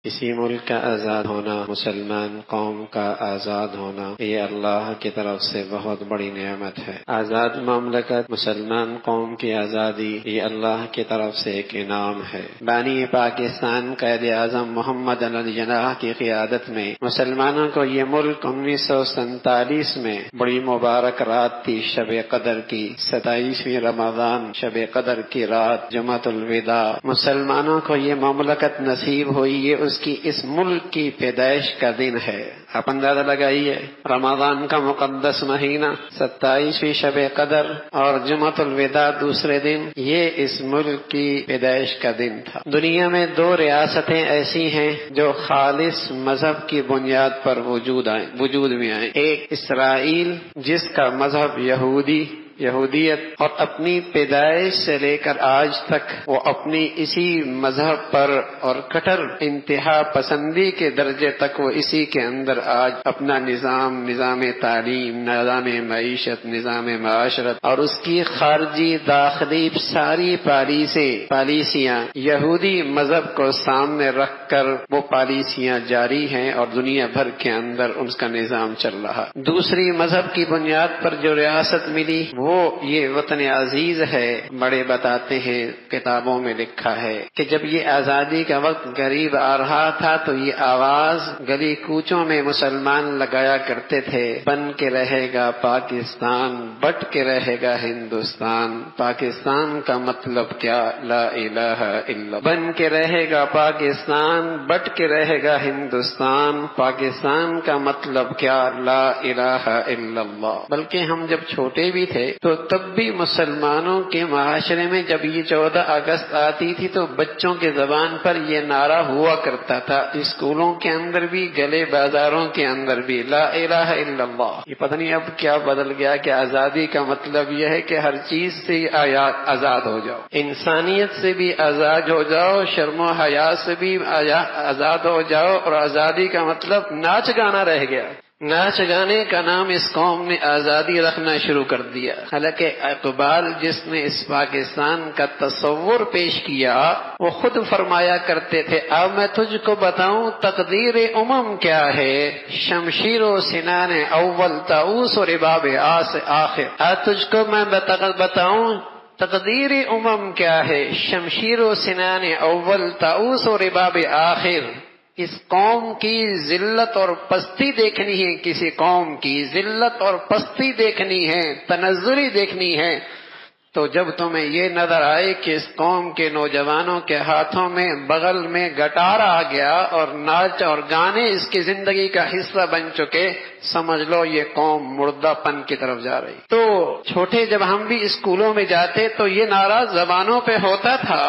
اسی ملک کا آزاد ہونا، مسلمان قوم کا آزاد ہونا، یہ اللہ کی طرف سے بہت بڑی نعمت ہے۔ آزاد مملکت، مسلمان قوم کی آزادی، یہ اللہ کی طرف سے ایک انعام ہے۔ بانی پاکستان قائد اعظم محمد علی جناح کی قیادت میں مسلمانوں کو یہ ملک 1947 میں بڑی مبارک رات تھی، شب قدر کی 27ویں رمضان، شب قدر کی رات، جمعۃ الوداع، مسلمانوں کو یہ مملکت نصیب ہوئی۔ یہ اس ملک کی پیدائش کا دن ہے۔ آپ اندازہ لگائیے، رمضان کا مقدس مہینہ، 27ویں شب قدر اور جمعۃ الوداع دوسرے دن، یہ اس ملک کی پیدائش کا دن تھا۔ دنیا میں 2 ریاستیں ایسی ہیں جو خالص مذہب کی بنیاد پر وجود میں آئیں۔ ایک اسرائیل، جس کا مذہب یہودیت، اور اپنی پیدائش سے لے کر آج تک وہ اپنی اسی مذہب پر اور کٹر انتہا پسندی کے درجے تک وہ اسی کے اندر آج اپنا نظام تعلیم، نظام معیشت، نظام معاشرت اور اس کی خارجی داخلی ساری پالیسیاں یہودی مذہب کو سامنے رکھ کر وہ پالیسیاں جاری ہیں اور دنیا بھر کے اندر ان کا نظام چل رہا۔ دوسری مذہب کی بنیاد پر جو ریاست ملی وہ یہ وطن عزیز ہے۔ بڑے بتاتے ہیں، کتابوں میں لکھا ہے کہ جب یہ آزادی کا وقت قریب آ رہا تھا تو یہ آواز گلی کوچوں میں مسلمان لگایا کرتے تھے، بن کے رہے گا پاکستان، بٹ کے رہے گا ہندوستان۔ پاکستان کا مطلب کیا؟ لا الہ الا اللہ۔ بن کے رہے گا پاکستان، بٹ کے رہے گا ہندوستان۔ پاکستان کا مطلب کیا؟ لا الہ الا اللہ۔ بلکہ ہم جب چھوٹے بھی تھے تو تب بھی مسلمانوں کے معاشرے میں جب یہ 14 اگست آتی تھی تو بچوں کے زبان پر یہ نعرہ ہوا کرتا تھا، اسکولوں کے اندر بھی، گلے بازاروں کے اندر بھی، لا الہ الا اللہ۔ یہ پتہ نہیں اب کیا بدل گیا کہ آزادی کا مطلب یہ ہے کہ ہر چیز سے آزاد ہو جاؤ، انسانیت سے بھی آزاد ہو جاؤ، شرم و حیا سے بھی آزاد ہو جاؤ، اور آزادی کا مطلب ناچ گانا رہ گیا۔ ناچ گانے کا نام اس قوم نے آزادی رکھنا شروع کر دیا۔ حالانکہ اقبال جس نے اس پاکستان کا تصور پیش کیا وہ خود فرمایا کرتے تھے، اب میں تجھ کو بتاؤں تقدیر امم کیا ہے، شمشیر و سنان اول طاؤس و رباب آس آخر۔ تجھ کو میں بتاؤں تقدیر امم کیا ہے، شمشیر و سنان اول طاؤس و رباب آخر۔ اس قوم کی ذلت اور پستی دیکھنی ہے، کسی قوم کی ذلت اور پستی دیکھنی ہے، تنزلی دیکھنی ہے، تو جب تمہیں یہ نظر آئے کہ اس قوم کے نوجوانوں کے ہاتھوں میں بغل میں گٹار آ گیا اور ناچ اور گانے اس کی زندگی کا حصہ بن چکے، سمجھ لو یہ قوم مردہ پن کی طرف جا رہی۔ تو چھوٹے جب ہم بھی اسکولوں میں جاتے تو یہ نعرہ زبانوں پہ ہوتا تھا،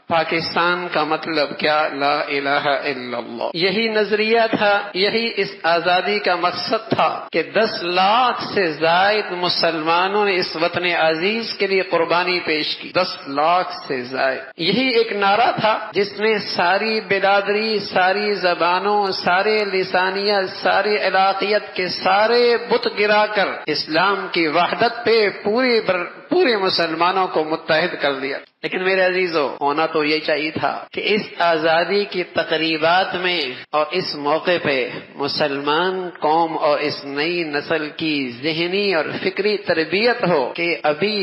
پاکستان کا مطلب کیا؟ لا الہ الا اللہ۔ یہی نظریہ تھا، یہی اس آزادی کا مقصد تھا کہ 10 لاکھ سے زائد مسلمانوں نے اس وطن عزیز کے لیے قربانی پیش کی، 10 لاکھ سے زائد۔ یہی ایک نعرہ تھا جس نے ساری برادری، ساری زبانوں، سارے لسانیت، ساری علاقیت کے سارے بت گرا کر اسلام کی وحدت پہ پورے مسلمانوں کو متحد کر دیا۔ لیکن میرے عزیزو، ہونا تو یہ چاہیے تھا کہ اس آزادی کی تقریبات میں اور اس موقع پہ مسلمان قوم اور اس نئی نسل کی ذہنی اور فکری تربیت ہو کہ ابھی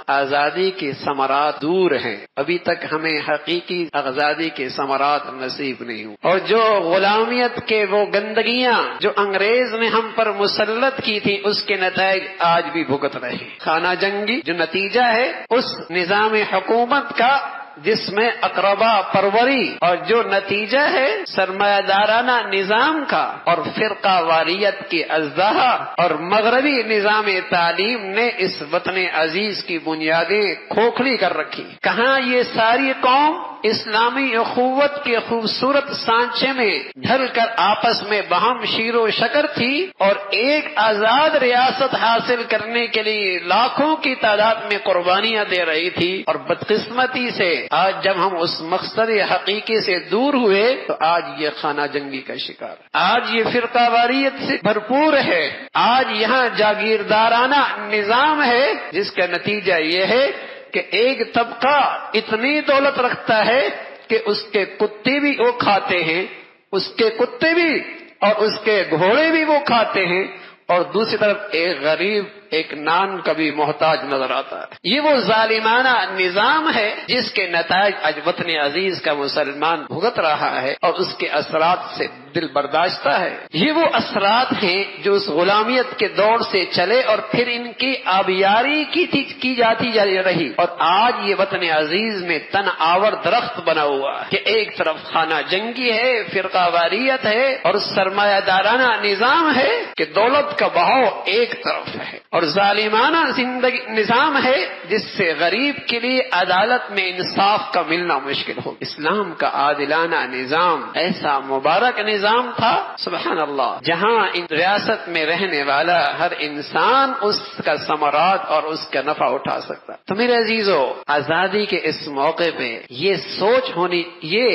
آزادی کے ثمرات دور ہیں، ابھی تک ہمیں حقیقی آزادی کے ثمرات نصیب نہیں ہوئے، اور جو غلامیت کے وہ گندگیاں جو انگریز نے ہم پر مسلط کی تھی اس کے نتائج آج بھی بھگت رہے ہیں۔ خانہ جنگی جو نتیجہ ہے اس نظام حکومت کا جس میں اقربا پروری، اور جو نتیجہ ہے سرمایہ دارانہ نظام کا اور فرقہ واریت کی ازدہا اور مغربی نظام تعلیم نے اس وطن عزیز کی بنیادیں کھوکھلی کر رکھی۔ کہاں یہ ساری قوم اسلامی اخوت کے خوبصورت سانچے میں ڈھل کر آپس میں باہم شیر و شکر تھی اور ایک آزاد ریاست حاصل کرنے کے لیے لاکھوں کی تعداد میں قربانیاں دے رہی تھی، اور بدقسمتی سے آج جب ہم اس مقصد حقیقی سے دور ہوئے تو آج یہ خانہ جنگی کا شکار، آج یہ فرقہ واریت سے بھرپور ہے، آج یہاں جاگیردارانہ نظام ہے جس کا نتیجہ یہ ہے کہ ایک طبقہ اتنی دولت رکھتا ہے کہ اس کے کتے بھی وہ کھاتے ہیں، اس کے کتے بھی اور اس کے گھوڑے بھی وہ کھاتے ہیں، اور دوسری طرف ایک غریب ایک نان کا بھی محتاج نظر آتا ہے۔ یہ وہ ظالمانہ نظام ہے جس کے نتائج آج وطن عزیز کا مسلمان بھگت رہا ہے اور اس کے اثرات سے دل برداشتہ ہے۔ یہ وہ اثرات ہیں جو اس غلامیت کے دور سے چلے اور پھر ان کی آبیاری کی جاتی رہی، اور آج یہ وطن عزیز میں تن آور درخت بنا ہوا ہے کہ ایک طرف خانہ جنگی ہے، فرقہ واریت ہے اور سرمایہ دارانہ نظام ہے کہ دولت کا بہاؤ ایک طرف ہے، اور ظالمانہ زندگی نظام ہے جس سے غریب کے لیے عدالت میں انصاف کا ملنا مشکل ہو۔ اسلام کا عادلانہ نظام ایسا مبارک نظام تھا سبحان اللہ، جہاں ان ریاست میں رہنے والا ہر انسان اس کا ثمرات اور اس کا نفع اٹھا سکتا۔ تو میرے عزیزو، آزادی کے اس موقع پہ یہ سوچ ہونی، یہ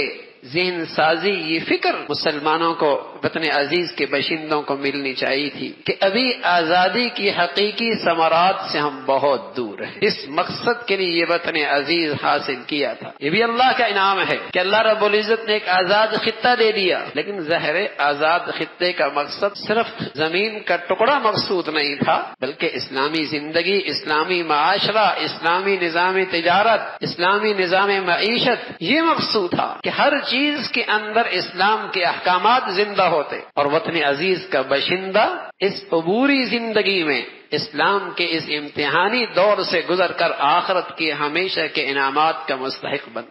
ذہن سازی، یہ فکر مسلمانوں کو، وطن عزیز کے باشندوں کو ملنی چاہیے تھی کہ ابھی آزادی کی حقیقی ثمرات سے ہم بہت دور ہیں۔ اس مقصد کے لیے یہ وطن عزیز حاصل کیا تھا، یہ بھی اللہ کا انعام ہے کہ اللہ رب العزت نے ایک آزاد خطہ دے دیا، لیکن ظاہر آزاد خطے کا مقصد صرف زمین کا ٹکڑا مقصود نہیں تھا، بلکہ اسلامی زندگی، اسلامی معاشرہ، اسلامی نظام تجارت، اسلامی نظام معیشت، یہ مقصود تھا کہ ہر چیز کے اندر اسلام کے احکامات زندہ ہوتے، اور وطن عزیز کا باشندہ اس عبوری زندگی میں اسلام کے اس امتحانی دور سے گزر کر آخرت کے ہمیشہ کے انعامات کا مستحق بن۔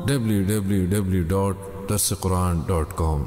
www.darsequran.com